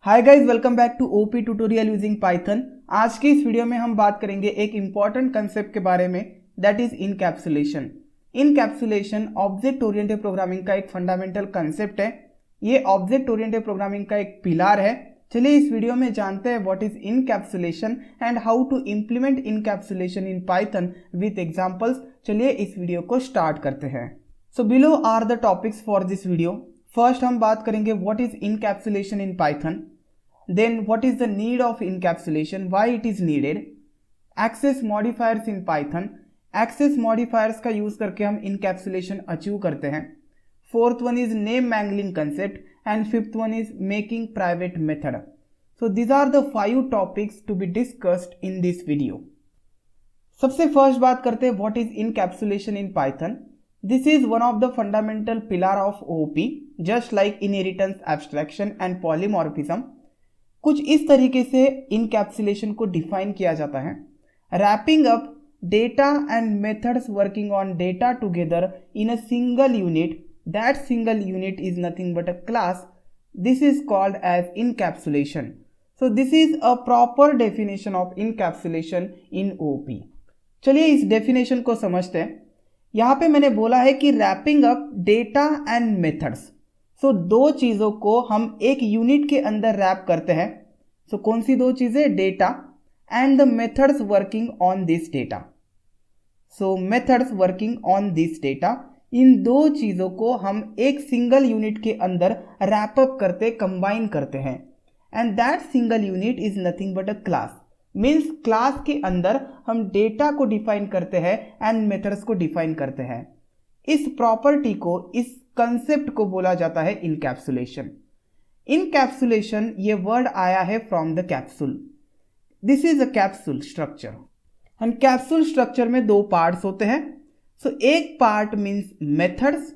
Hi guys, welcome back to OOP tutorial using Python. आज की इस वीडियो में हम बात करेंगे एक इंपॉर्टेंट कंसेप्ट के बारे में, that is encapsulation. Encapsulation object oriented programming का एक फंडामेंटल कंसेप्ट है। ये ऑब्जेक्ट ओरिएंटेड प्रोग्रामिंग का एक पिलार है। चलिए इस वीडियो में जानते हैं what is encapsulation and how to implement encapsulation in Python with examples. चलिए इस वीडियो को स्टार्ट करते हैं। So below are the topics for this video. First हम बात करेंगे what is encapsulation in Python, then what is the need of encapsulation, why it is needed, access modifiers in python, access modifiers का use करके हम encapsulation achieve करते हैं। Fourth one is name mangling concept and fifth one is making private method. So these are the 5 topics to be discussed in this video। सबसे first बात करते हैं what is encapsulation in python। This is one of the fundamental pillar of OOP, just like inheritance, abstraction and polymorphism। कुछ इस तरीके से encapsulation को define किया जाता है। Wrapping up data and methods working on data together in a single unit, that single unit is nothing but a class, this is called as encapsulation. So this is a proper definition of encapsulation in OOP. चलिए इस definition को समझते हैं। यहाँ पे मैंने बोला है कि wrapping up data and methods, so दो चीज़ों को हम एक यूनिट के अंदर रैप करते हैं। सो कौन सी दो चीज़ें? Data and the methods working on this data. So methods working on this data, इन दो चीज़ों को हम एक सिंगल यूनिट के अंदर रैप अप करते, कंबाइन करते हैं। And that single unit is nothing but a class. Means class के अंदर हम डेटा को डिफाइन करते हैं एंड मेथड्स को डिफाइन करते हैं। इस प्रॉपर्टी को, इस कंसेप्ट को बोला जाता है इनकैप्सुलेशन। इनकैप्सुलेशन ये वर्ड आया है from the capsule. This is a capsule structure. And capsule structure में दो पार्ट्स होते हैं। सो एक पार्ट मीन्स मेथड्स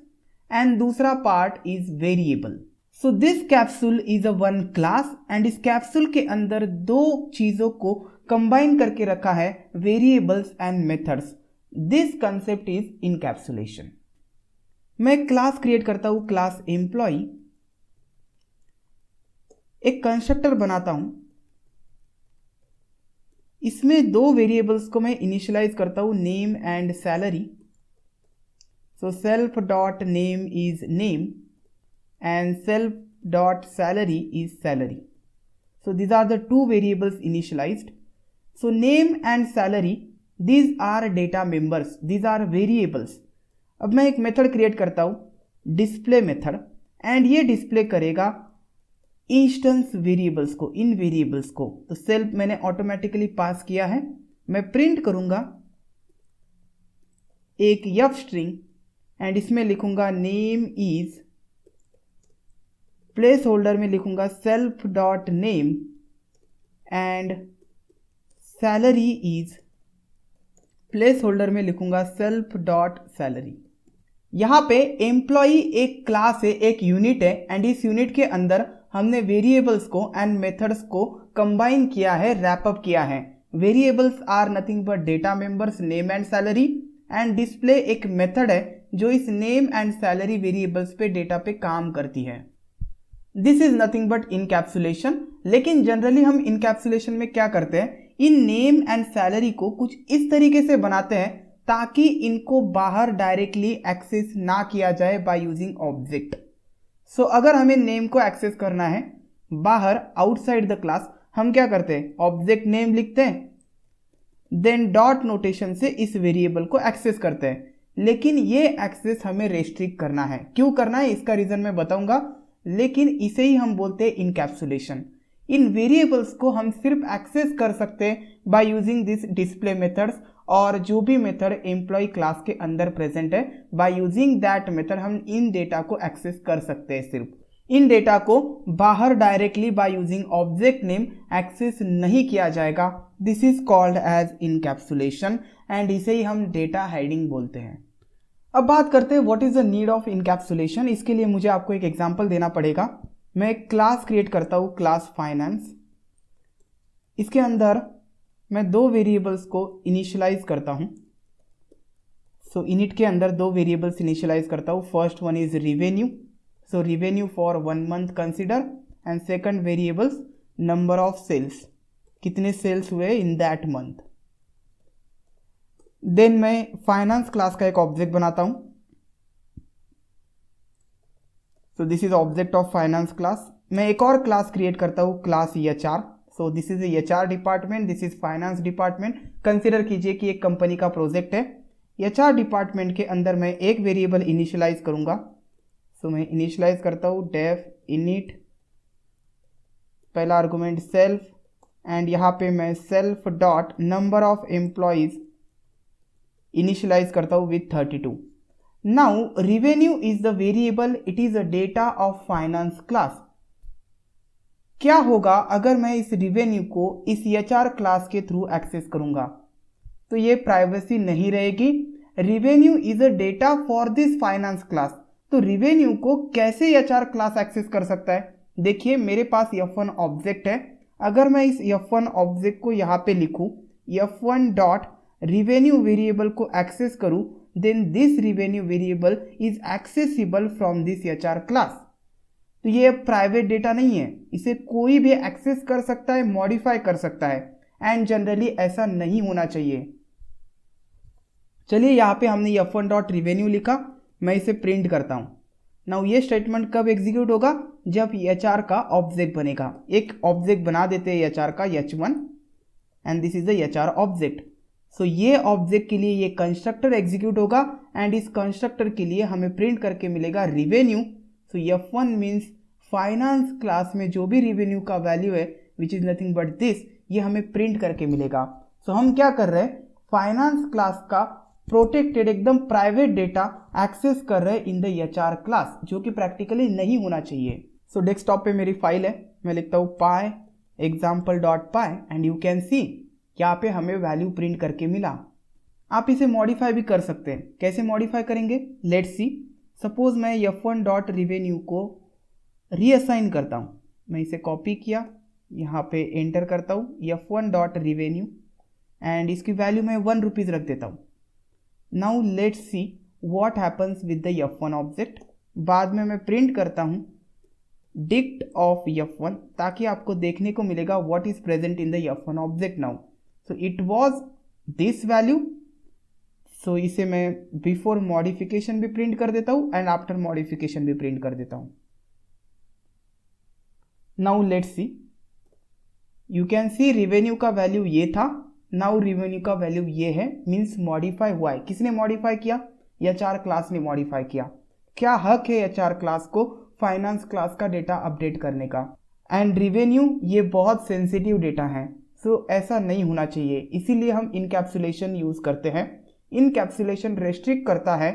एंड दूसरा part is variable. So this capsule is a one class and इस कैप्सूल के अंदर दो चीजों को कंबाइन करके रखा है, variables and methods. This concept is encapsulation. मैं क्लास क्रिएट करता हूं, क्लास एम्प्लॉय, एक कंस्ट्रक्टर बनाता हूं। इसमें दो वेरिएबल्स को मैं इनिशियलाइज करता हूं, name and salary. So self dot name is name and self dot salary is salary. So these are the two variables initialized. So name and salary, these are data members, these are variables. अब मैं एक method create करता हूं, display method, and ये display करेगा instance variables को, इन variables को। तो सेल्फ मैंने ऑटोमेटिकली पास किया है। मैं प्रिंट करूंगा एक एफ स्ट्रिंग एंड इसमें लिखूंगा नेम इज, प्लेस होल्डर में लिखूंगा self dot name and salary is, place holder में लिखूंगा सेल्फ डॉट सैलरी। यहाँ पे एम्प्लॉई एक क्लास है, एक यूनिट है, एंड इस यूनिट के अंदर हमने वेरिएबल्स को एंड मेथड्स को कंबाइन किया है, रैप अप किया है। Variables are nothing but data members name and salary, and display एक मेथड है जो इस नेम एंड सैलरी वेरिएबल्स पे डेटा पे काम करती है। This is nothing but encapsulation. लेकिन जनरली हम इनकैप्सुलेशन में क्या करते हैं, इन नेम एंड सैलरी को कुछ इस तरीके से बनाते हैं ताकि इनको बाहर डायरेक्टली एक्सेस ना किया जाए बाय यूजिंग ऑब्जेक्ट। सो अगर हमें नेम को एक्सेस करना है बाहर, आउटसाइड द क्लास, हम क्या करते हैं, ऑब्जेक्ट नेम लिखते हैं, देन डॉट नोटेशन से इस वेरिएबल को एक्सेस करते हैं। लेकिन ये एक्सेस हमें रेस्ट्रिक्ट करना है। क्यों करना है इसका रीजन मैं बताऊंगा, लेकिन इसे ही हम बोलते हैं इनकैप्सुलेशन। इन वेरिएबल्स को हम सिर्फ एक्सेस कर सकते हैं bye using this display methods, और जो भी मेथड एम्प्लॉय क्लास के अंदर प्रेजेंट है, बाय यूजिंग दैट मेथड हम इन डेटा को एक्सेस कर सकते हैं। सिर्फ इन डेटा को बाहर directly by using object name access नहीं किया जाएगा। This is called as encapsulation and इसे ही हम डेटा हाइडिंग बोलते हैं। अब बात करते हैं what is the need of encapsulation. इसके लिए मुझे आपको एक एग्जांपल देना पड़ेगा। मैं एक क्लास क्रिएट करता हूं, क्लास फाइनेंस। इसके अंदर मैं दो वेरिएबल्स को इनिशियलाइज करता हूं। सो इनिट के अंदर दो वेरिएबल्स इनिशियलाइज करता हूं। First one is revenue, so revenue for 1 month consider, and second variables number of sales, कितने सेल्स हुए इन दैट मंथ। देन मैं फाइनेंस क्लास का एक ऑब्जेक्ट बनाता हूं। So this is object of finance class. मैं एक और क्लास क्रिएट करता हूं, class HR। So this is HR department, this is finance department. Consider कीजिए कि एक कंपनी का प्रोजेक्ट है। HR डिपार्टमेंट के अंदर मैं एक वेरिएबल इनिशियलाइज करूंगा। सो मैं इनिशियलाइज करता हूं डेफ इनिट, पहला आर्गुमेंट सेल्फ, एंड यहाँ पे मैं self dot number of employees initialize करता हूँ with 32। Now revenue is the variable, it is a data of finance class. क्या होगा अगर मैं इस रिवेन्यू को इस HR क्लास के थ्रू एक्सेस करूंगा? तो ये प्राइवेसी नहीं रहेगी। Revenue is a data for this finance class. तो रिवेन्यू को कैसे HR क्लास एक्सेस कर सकता है? देखिए मेरे पास F1 ऑब्जेक्ट है। अगर मैं इस F1 ऑब्जेक्ट को यहाँ पे लिखूं F1 डॉट रिवेन्यू वेरिएबल को एक्सेस करूं, then this revenue variable is accessible from this HR class. तो ये प्राइवेट डेटा नहीं है, इसे कोई भी एक्सेस कर सकता है, मॉडिफाई कर सकता है, एंड जनरली ऐसा नहीं होना चाहिए। चलिए यहाँ पे हमने F1 डॉट रिवेन्यू लिखा, मैं इसे प्रिंट करता हूँ। नाउ ये स्टेटमेंट कब एग्जीक्यूट होगा? जब HR का ऑब्जेक्ट बनेगा। एक ऑब्जेक्ट बना देते हैं HR का H1 and this is the HR object. So ये ऑब्जेक्ट के लिए ये कंस्ट्रक्टर एग्जीक्यूट होगा एंड इस कंस्ट्रक्टर के लिए हमें प्रिंट करके मिलेगा revenue. So F1 means finance class में जो भी रिवेन्यू का वैल्यू है which is nothing but this, ये हमें प्रिंट करके मिलेगा। सो हम क्या कर रहे हैं? फाइनेंस क्लास का प्रोटेक्टेड एकदम प्राइवेट डेटा एक्सेस कर रहे हैं इन द HR क्लास, जो कि प्रैक्टिकली नहीं होना चाहिए। सो डेस्कटॉप पे मेरी फाइल है, मैं लिखता हूँ पाई example.py एंड यू कैन सी यहाँ पे हमें वैल्यू प्रिंट करके मिला। आप इसे मॉडिफाई भी कर सकते हैं। कैसे मॉडिफाई करेंगे? Let's see. सपोज मैं F1 डॉट रिवेन्यू को रीअसाइन करता हूँ। मैं इसे कॉपी किया, यहाँ पे एंटर करता हूँ F1 डॉट रिवेन्यू एंड इसकी वैल्यू मैं 1 रुपीज़ रख देता हूँ। Now let's see what happens with the F1 object. बाद में मैं प्रिंट करता हूँ डिक्ट ऑफ F1 ताकि आपको देखने को मिलेगा what is present in the F1 object now. So it was this value. So इसे मैं बिफोर मॉडिफिकेशन भी प्रिंट कर देता हूँ एंड आफ्टर मॉडिफिकेशन भी प्रिंट कर देता हूँ। Now let's see, you can see revenue का वैल्यू ये था, नाउ रिवेन्यू का वैल्यू ये है, मीन्स मॉडिफाई हुआ है। किसने मॉडिफाई किया? HR क्लास ने मॉडिफाई किया। क्या हक है HR क्लास को फाइनेंस क्लास का डेटा अपडेट करने का? एंड रिवेन्यू ये बहुत सेंसिटिव डेटा है, सो ऐसा नहीं होना चाहिए, इसीलिए हम इनकैप्सुलेशन यूज करते हैं। इनकैप्सुलेशन रेस्ट्रिक्ट करता है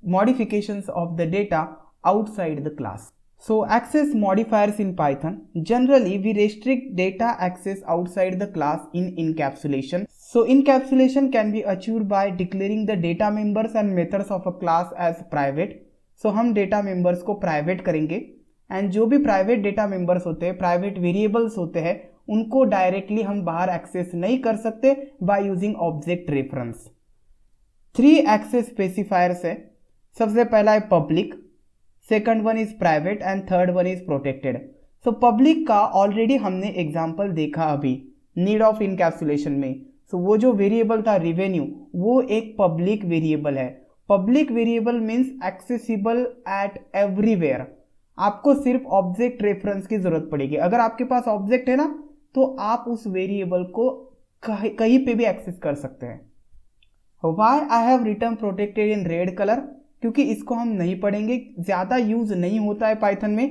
modifications of the data outside the class. So access modifiers in Python, generally we restrict data access outside the class in encapsulation. So encapsulation can be achieved by declaring the data members and methods of a class as private. So हम data members को private करेंगे and जो भी private data members होते हैं, private variables होते हैं, उनको directly हम बाहर access नहीं कर सकते by using object reference। 3 access specifiers है। सबसे पहला है public, second one is private and third one is protected. So public का ऑलरेडी हमने एग्जांपल देखा अभी नीड ऑफ इनकैप्सुलेशन में। सो वो जो वेरिएबल था रिवेन्यू, वो एक पब्लिक वेरिएबल है। Public variable means accessible eight everywhere. आपको सिर्फ ऑब्जेक्ट रेफरेंस की जरूरत पड़ेगी। अगर आपके पास ऑब्जेक्ट है ना, तो आप उस वेरिएबल को कहीं पे भी एक्सेस कर सकते हैं। Why I have written protected in red colour? क्योंकि इसको हम नहीं पढ़ेंगे, ज़्यादा यूज नहीं होता है पाइथन में,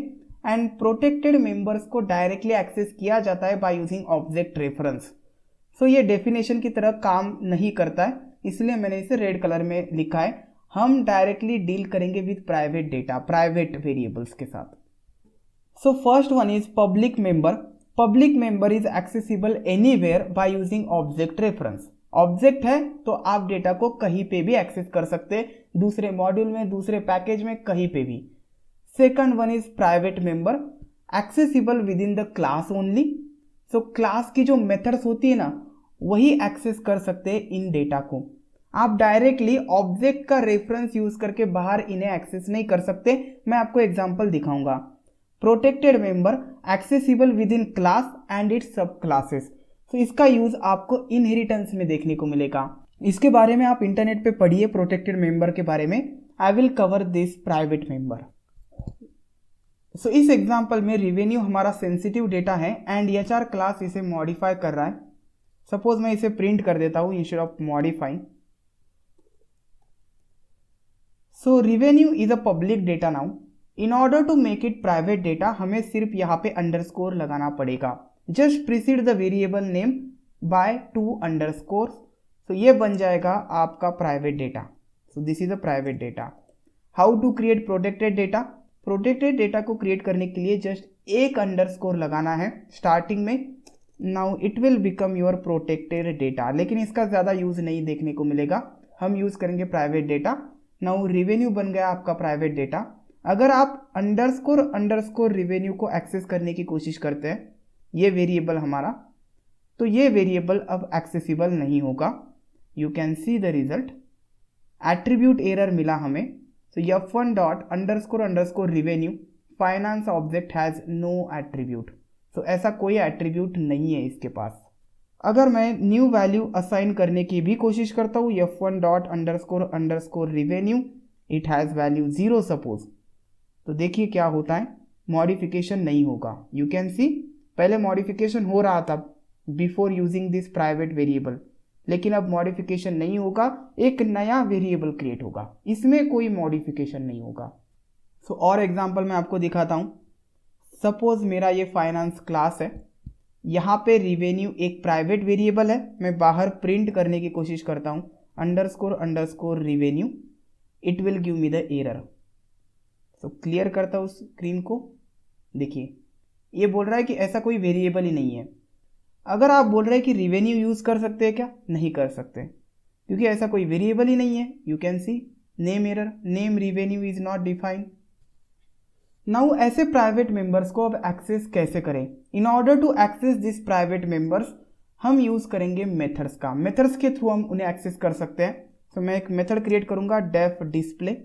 एंड प्रोटेक्टेड मेंबर्स को डायरेक्टली एक्सेस किया जाता है बाय यूजिंग ऑब्जेक्ट रेफरेंस। सो ये डेफिनेशन की तरह काम नहीं करता है, इसलिए मैंने इसे रेड कलर में लिखा है। हम डायरेक्टली डील करेंगे with private data, private variables के साथ। So first one is public member. Public member is accessible anywhere bye using object reference. Object है तो आप डेटा को कहीं पे भी एक्सेस कर सकते हैं, दूसरे मॉड्यूल में, दूसरे पैकेज में, कहीं पे भी। Second one is private member, accessible with in the class only. So class की जो मेथड्स होती है ना, वही एक्सेस कर सकते हैं इन डेटा को। आप डायरेक्टली ऑब्जेक्ट का रेफरेंस यूज करके बाहर इन्हें एक्सेस नहीं कर सकते। मैं आपको एग्जांपल दिखाऊंगा। Protected member accessible with in class and it's सब क्लासेस। तो इसका यूज आपको इनहेरिटेंस में देखने को मिलेगा। इसके बारे में आप इंटरनेट पे पढ़िए प्रोटेक्टेड मेंबर के बारे में। I will cover this private member. So इस एग्जांपल में रेवेन्यू हमारा सेंसिटिव डेटा है एंड एचआर क्लास इसे मॉडिफाई कर रहा है। सपोज मैं इसे प्रिंट कर देता हूं instead of modifying. So revenue is a public data now. In order to make it private data हमें सिर्फ यहाँ पे अंडरस्कोर लगाना पड़ेगा। Just precede the variable name by 2 underscore. तो ये बन जाएगा आपका private data. So this is a private data. How to create protected data? Protected data को क्रिएट करने के लिए जस्ट एक अंडरस्कोर लगाना है स्टार्टिंग में। Now it will become your protected data, लेकिन इसका ज़्यादा यूज नहीं देखने को मिलेगा। हम यूज करेंगे प्राइवेट डेटा। नाउ रेवेन्यू बन गया आपका प्राइवेट डेटा। अगर आप अंडरस्कोर रेवेन्यू को एक्सेस करने की कोशिश करते हैं, ये वेरिएबल हमारा, तो ये वेरिएबल अब एक्सेसिबल नहीं होगा। You can see the result. Attribute error मिला हमें। तो f1 dot underscore revenue finance object has no attribute. तो ऐसा कोई एट्रीब्यूट नहीं है इसके पास। अगर मैं न्यू वैल्यू असाइन करने की भी कोशिश करता हूँ f1 dot underscore revenue, it has value 0 suppose, तो देखिए क्या होता है, मॉडिफिकेशन नहीं होगा। यू कैन सी पहले मॉडिफिकेशन हो रहा था before using this private variable, लेकिन अब मॉडिफिकेशन नहीं होगा, एक नया वेरिएबल क्रिएट होगा, इसमें कोई मॉडिफिकेशन नहीं होगा। सो और एग्जांपल मैं आपको दिखाता हूँ। सपोज मेरा ये फाइनेंस क्लास है, यहाँ पे रेवेन्यू एक प्राइवेट वेरिएबल है, मैं बाहर प्रिंट करने की कोशिश करता हूँ underscore revenue, it will give me the error. So clear करता हूँ स्क्रीन को। देखिए ये बोल रहा है कि ऐसा कोई वेरिएबल ही नहीं है। अगर आप बोल रहे हैं कि रेवेन्यू यूज कर सकते हैं क्या? नहीं कर सकते, क्योंकि ऐसा कोई वेरिएबल ही नहीं है। You can see name error, name revenue is not defined. Now ऐसे प्राइवेट मेंबर्स को अब एक्सेस कैसे करें? In order to access this private members हम यूज करेंगे मेथड्स का। मेथड्स के थ्रू हम उन्हें एक्सेस कर सकते हैं। तो मैं एक मेथड क्रिएट करूंगा डेफ डिस्प्ले,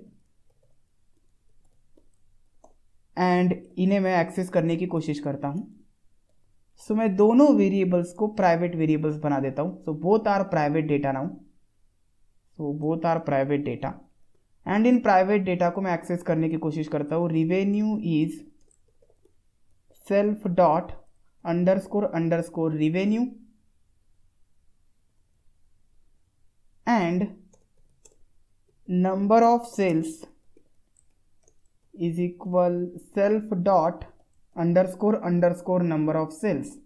एंड इन्हें मैं एक्सेस करने की कोशिश करता हूं। सो मैं दोनों वेरिएबल्स को प्राइवेट वेरिएबल्स बना देता हूं। So both are private data now. So both are private data and इन प्राइवेट डेटा को मैं एक्सेस करने की कोशिश करता हूं। Revenue is self dot underscore revenue and number of sales is equal self dot underscore number of sales.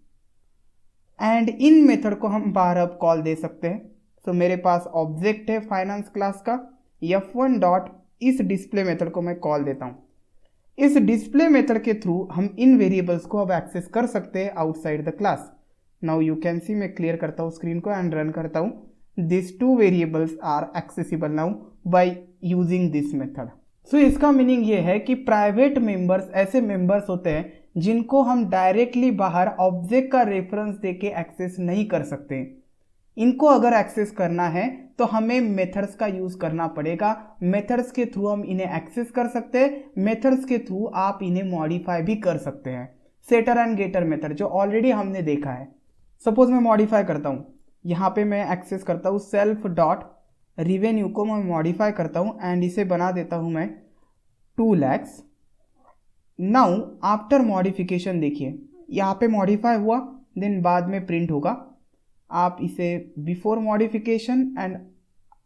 And इन method को हम बाहर अब कॉल दे सकते हैं। तो मेरे पास ऑब्जेक्ट है फाइनेंस क्लास का, f1 डॉट इस डिस्प्ले मेथड को मैं कॉल देता हूं। इस डिस्प्ले मेथड के थ्रू हम इन वेरिएबल्स को अब एक्सेस कर सकते हैं outside the class. Now you can सी, मैं क्लियर करता हूं स्क्रीन को एंड रन करता हूं। This 2 variables are accessible now by using this method. So इसका मीनिंग ये है कि प्राइवेट मेंबर्स ऐसे मेंबर्स होते हैं जिनको हम डायरेक्टली बाहर ऑब्जेक्ट का रेफरेंस देके एक्सेस नहीं कर सकते। इनको अगर एक्सेस करना है तो हमें मेथड्स का यूज करना पड़ेगा। मेथड्स के थ्रू हम इन्हें एक्सेस कर सकते हैं। मेथड्स के थ्रू आप इन्हें मॉडिफाई भी कर सकते हैं। सेटर एंड गेटर मेथड जो ऑलरेडी हमने देखा है। सपोज मैं मॉडिफाई करता हूं, यहाँ पे मैं एक्सेस करता हूँ सेल्फ डॉट रेवेन्यू को मैं मॉडिफाई करता हूँ एंड इसे बना देता हूँ मैं 2 lakhs। नाउ आफ्टर मॉडिफिकेशन देखिए यहाँ पे मॉडिफाई हुआ, देन बाद में प्रिंट होगा। आप इसे before modification and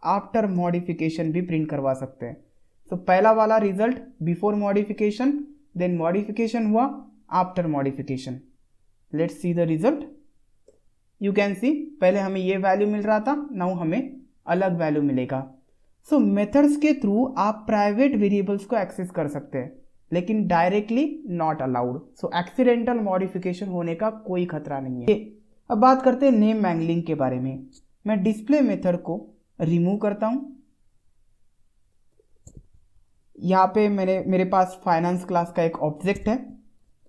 after modification भी प्रिंट करवा सकते हैं। तो पहला वाला result before modification, then modification हुआ, after modification. Let's see the result. You can see पहले हमें ये वैल्यू मिल रहा था, नाउ हमें अलग वैल्यू मिलेगा। सो मेथड्स के थ्रू आप प्राइवेट वेरिएबल्स को एक्सेस कर सकते हैं, लेकिन directly not allowed. So accidental modification होने का कोई खतरा नहीं है। अब बात करते हैं नेम मैंगलिंग के बारे में। मैं डिस्प्ले मेथड को रिमूव करता हूं। यहाँ पे मेरे पास फाइनेंस क्लास का एक ऑब्जेक्ट है।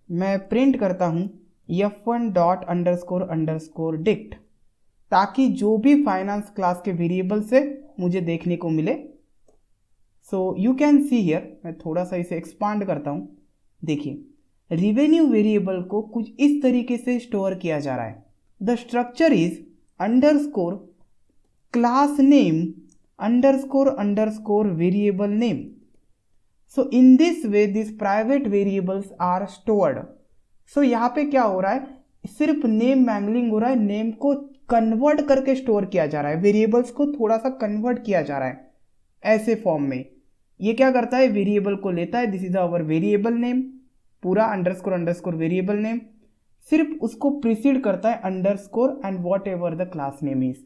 मैं प्रिंट करता हूं f1 डॉट अंडरस्कोर डिक्ट, ताकि जो भी फाइनेंस क्लास के वेरिएबल से मुझे देखने को मिले। So you can see here, मैं थोड़ा सा इसे एक्सपांड करता हूं। देखिए रिवेन्यू वेरिएबल को कुछ इस तरीके से स्टोर किया जा रहा है। The structure is underscore class name underscore variable name. So in this way this private variables are stored. So यहाँ पे क्या हो रहा है, सिर्फ नेम मैंगलिंग हो रहा है, नेम को कन्वर्ट करके स्टोर किया जा रहा है, वेरिएबल्स को थोड़ा सा कन्वर्ट किया जा रहा है ऐसे फॉर्म में। ये क्या करता है, वेरिएबल को लेता है, this is our variable name, पूरा अंडरस्कोर वेरिएबल नेम, सिर्फ उसको प्रीसीड करता है underscore and whatever the class name is.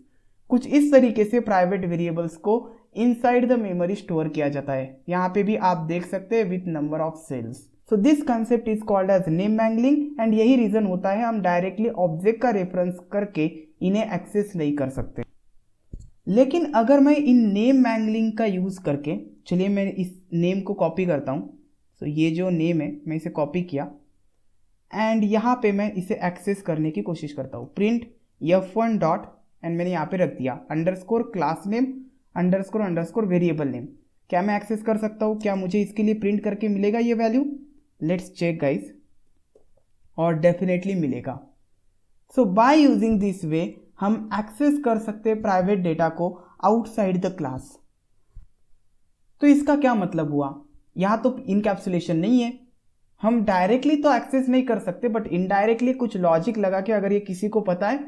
कुछ इस तरीके से प्राइवेट वेरिएबल्स को इनसाइड द मेमोरी स्टोर किया जाता है। यहाँ पे भी आप देख सकते हैं with number of sales. So this concept is called as name mangling and यही रीजन होता है हम डायरेक्टली ऑब्जेक्ट का रेफरेंस करके इन्हें एक्सेस नहीं कर सकते। लेकिन अगर मैं इन नेम मैंगलिंग का यूज करके, चलिए मैं इस नेम को कॉपी करता हूँ। सो ये जो नेम है मैं इसे कॉपी किया एंड यहाँ पे मैं इसे एक्सेस करने की कोशिश करता हूँ। प्रिंट f1 डॉट एंड मैंने यहाँ पे रख दिया underscore class name underscore variable name. क्या मैं एक्सेस कर सकता हूँ? क्या मुझे इसके लिए प्रिंट करके मिलेगा ये वैल्यू? लेट्स चेक गाइस, और डेफिनेटली मिलेगा। सो बाय यूजिंग दिस वे हम एक्सेस कर सकते हैं प्राइवेट डेटा को आउटसाइड द क्लास। तो इसका क्या मतलब हुआ, यहाँ तो इनकैप्सुलेशन नहीं है, हम डायरेक्टली तो एक्सेस नहीं कर सकते, बट इनडायरेक्टली कुछ लॉजिक लगा के अगर ये किसी को पता है,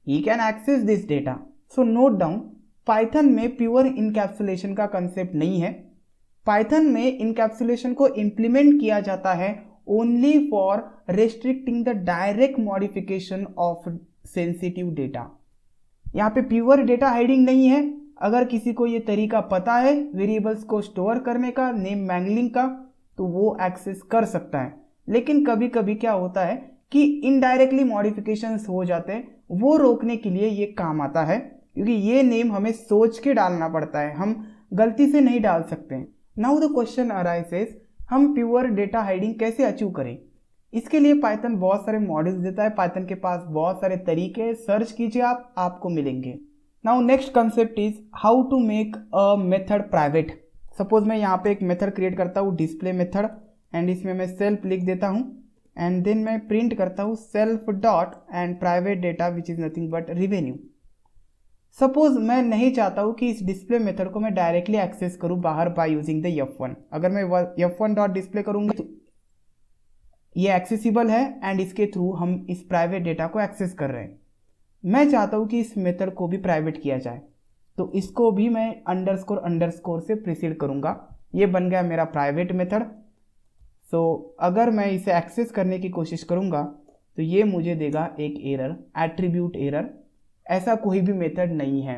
he can access this data. So note down, Python में प्योर इनकैप्सुलेशन का कंसेप्ट नहीं है। पाइथन में इनकैप्सुलेशन को इंप्लीमेंट किया जाता है only for restricting the direct modification of sensitive data. यहाँ पे प्योर डेटा हाइडिंग नहीं है। अगर किसी को ये तरीका पता है वेरिएबल्स को स्टोर करने का, नेम मैंगलिंग का, तो वो एक्सेस कर सकता है। लेकिन कभी कभी क्या होता है कि इनडायरेक्टली मॉडिफिकेशंस हो जाते हैं, वो रोकने के लिए ये काम आता है, क्योंकि ये नेम हमें सोच के डालना पड़ता है, हम गलती से नहीं डाल सकते। नाउ द क्वेश्चन अराइजेस, हम प्योर डेटा हाइडिंग कैसे अचीव करें? इसके लिए पाइथन बहुत सारे मॉडल्स देता है, पाइथन के पास बहुत सारे तरीके, सर्च कीजिए आप, आपको मिलेंगे। Now next concept is how to make a method private. Suppose मैं यहाँ पे एक मेथड क्रिएट करता हूँ, डिस्प्ले मेथड, एंड इसमें मैं सेल्फ लिख देता हूँ एंड देन मैं प्रिंट करता हूँ self dot and private data which is nothing but revenue. Suppose मैं नहीं चाहता हूँ कि इस डिस्प्ले मेथड को मैं डायरेक्टली एक्सेस करूँ बाहर बाय यूजिंग द f1। अगर मैं f1 डॉट डिस्प्ले करूँगा तो ये एक्सेसिबल है एंड इसके थ्रू हम इस प्राइवेट डेटा को एक्सेस कर रहे हैं। मैं चाहता हूँ कि इस मेथड को भी प्राइवेट किया जाए, तो इसको भी मैं अंडरस्कोर से प्रीसीड करूँगा। ये बन गया मेरा प्राइवेट मेथड। सो अगर मैं इसे एक्सेस करने की कोशिश करूँगा तो ये मुझे देगा एक एरर, एट्रीब्यूट एरर। ऐसा कोई भी मेथड नहीं है,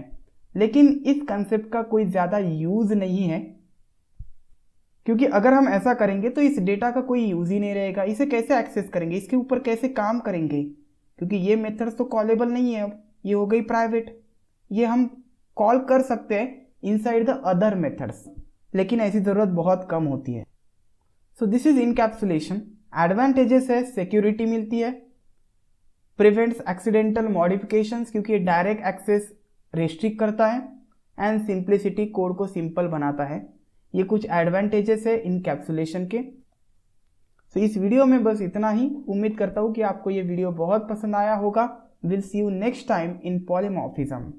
लेकिन इस कंसेप्ट का कोई ज़्यादा यूज़ नहीं है, क्योंकि अगर हम ऐसा करेंगे तो इस डेटा का कोई यूज़ ही नहीं रहेगा। इसे कैसे एक्सेस करेंगे, इसके ऊपर कैसे काम करेंगे, क्योंकि ये मेथड्स तो कॉलेबल नहीं है। अब ये हो गई प्राइवेट, ये हम कॉल कर सकते हैं इनसाइड द अदर मेथड्स, लेकिन ऐसी ज़रूरत बहुत कम होती है। सो दिस इज इनकैप्सुलेशन। एडवांटेजेस है, सिक्योरिटी मिलती है, प्रिवेंट्स एक्सीडेंटल मॉडिफिकेशंस क्योंकि ये डायरेक्ट एक्सेस रेस्ट्रिक्ट करता है, एंड सिंप्लिसिटी, कोड को सिंपल बनाता है। ये कुछ एडवांटेजेस है इनकैप्सुलेशन के। तो इस वीडियो में बस इतना ही। उम्मीद करता हूँ कि आपको ये वीडियो बहुत पसंद आया होगा। Will see you next time in polymorphism.